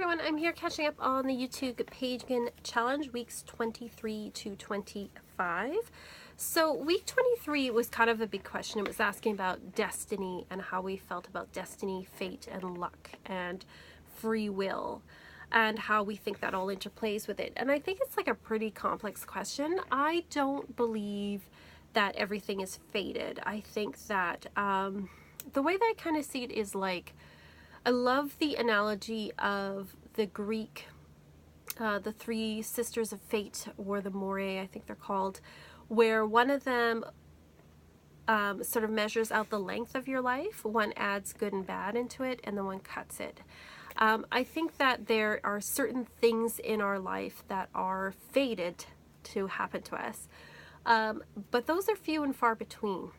everyone, I'm here catching up on the YouTube Pagan challenge weeks 23 to 25. So week 23 was kind of a big question. It was asking about destiny and how we felt about destiny, fate, and luck, and free will, and how we think that all interplays with it. And I think it's like a pretty complex question. I don't believe that everything is fated. I think that the way that I kind of see it is like, I love the analogy of the Greek, the three sisters of fate, or the Moirae, I think they're called, where one of them sort of measures out the length of your life. One adds good and bad into it, and the one cuts it. I think that there are certain things in our life that are fated to happen to us, but those are few and far between.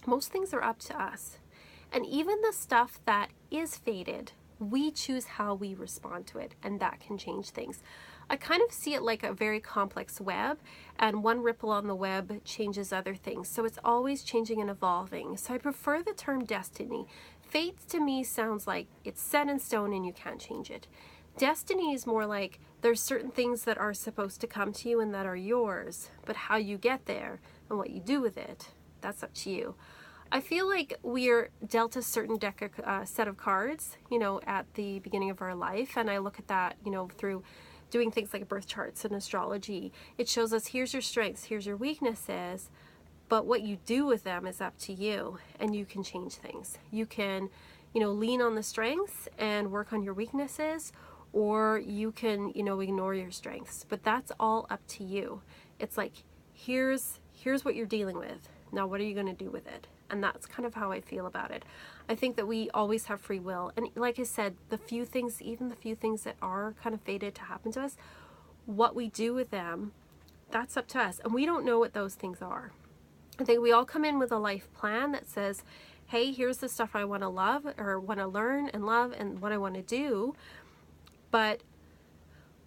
Most things are up to us. And even the stuff that is fated, we choose how we respond to it, and that can change things. I kind of see it like a very complex web, and one ripple on the web changes other things. So it's always changing and evolving. So I prefer the term destiny. Fate to me sounds like it's set in stone and you can't change it. Destiny is more like there's certain things that are supposed to come to you and that are yours, but how you get there and what you do with it, that's up to you. I feel like we're dealt a certain set of cards, you know, at the beginning of our life, and I look at that, you know, through doing things like birth charts and astrology. It shows us, here's your strengths, here's your weaknesses, but what you do with them is up to you, and you can change things. You can, you know, lean on the strengths and work on your weaknesses, or you can, you know, ignore your strengths, but that's all up to you. It's like, here's what you're dealing with. Now, what are you going to do with it? And that's kind of how I feel about it. I think that we always have free will. And like I said, the few things, even the few things that are kind of fated to happen to us, what we do with them, that's up to us. And we don't know what those things are. I think we all come in with a life plan that says, hey, here's the stuff I want to love or want to learn and love and what I want to do. But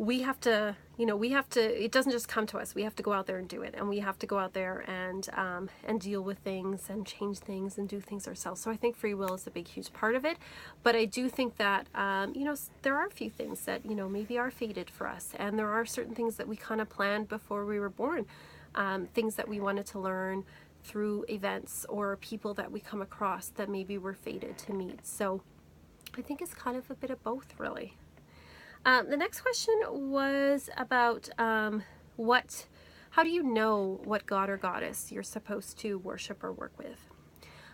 we have to, you know, it doesn't just come to us. We have to go out there and do it. And we have to go out there and deal with things and change things and do things ourselves. So I think free will is a big, huge part of it. But I do think that, you know, there are a few things that, you know, maybe are fated for us. And there are certain things that we kind of planned before we were born. Things that we wanted to learn through events or people that we come across that maybe we're fated to meet. So I think it's kind of a bit of both, really. The next question was about how do you know what god or goddess you're supposed to worship or work with?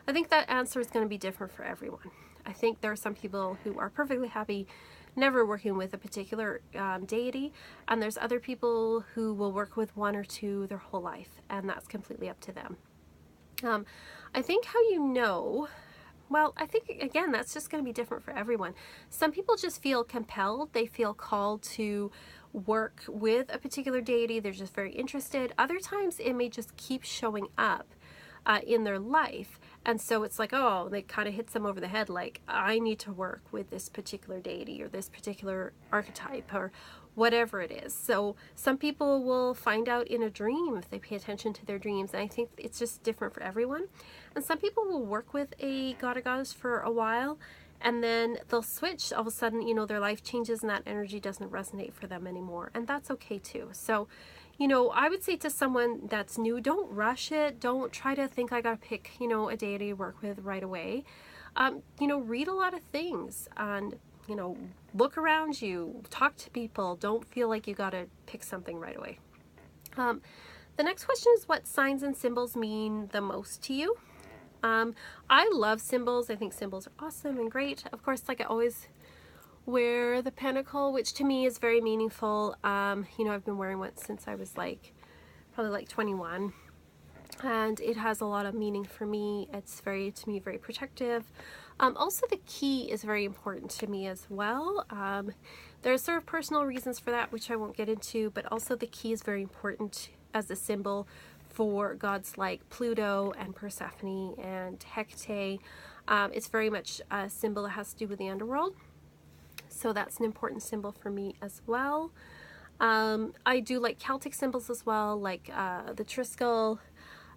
I think that answer is going to be different for everyone. I think there are some people who are perfectly happy never working with a particular deity, and there's other people who will work with one or two their whole life, and that's completely up to them. I think how you know, well, I think, again, that's just going to be different for everyone. Some people just feel compelled. They feel called to work with a particular deity. They're just very interested. Other times it may just keep showing up in their life. And so it's like, oh, it kind of hits them over the head, like, I need to work with this particular deity or this particular archetype or whatever it is. So some people will find out in a dream if they pay attention to their dreams. And I think it's just different for everyone. And some people will work with a god or goddess for a while, and then they'll switch. All of a sudden, you know, their life changes and that energy doesn't resonate for them anymore. And that's okay too. So, you know, I would say to someone that's new, don't rush it. Don't try to think I gotta pick, you know, a deity to work with right away. You know, read a lot of things and, you know, look around you, talk to people. Don't feel like you gotta pick something right away. The next question is, what signs and symbols mean the most to you? I love symbols. I think symbols are awesome and great. Of course, like I always wear the pentacle, which to me is very meaningful. You know, I've been wearing one since I was probably like 21. And it has a lot of meaning for me. It's to me, very protective. Also, the key is very important to me as well. There are sort of personal reasons for that, which I won't get into, but also the key is very important as a symbol for gods like Pluto and Persephone and Hecate. It's very much a symbol that has to do with the underworld. So that's an important symbol for me as well. I do like Celtic symbols as well, like the Triskel.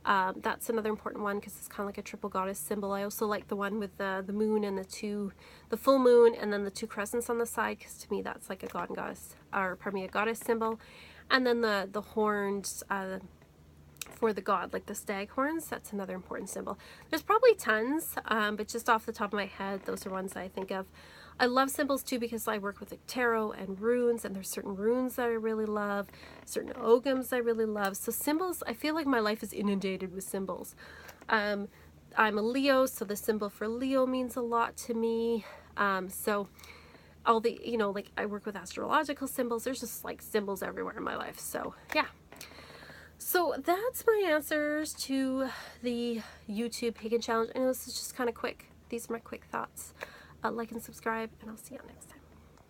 That's another important one because it's kind of like a triple goddess symbol. I also like the one with the moon and the full moon and then the two crescents on the side, because to me that's like a god and goddess, or pardon me, a goddess symbol. And then the horns for the god, like the stag horns, that's another important symbol. There's probably tons, but just off the top of my head, those are ones that I think of. I love symbols too because I work with like tarot and runes, and there's certain runes that I really love, certain ogams I really love. So symbols, I feel like my life is inundated with symbols. I'm a Leo, so the symbol for Leo means a lot to me. So all the, you know, like I work with astrological symbols. There's just like symbols everywhere in my life. So yeah. So that's my answers to the YouTube Pagan Challenge. I know this is just kind of quick. These are my quick thoughts. Like and subscribe, and I'll see you next time.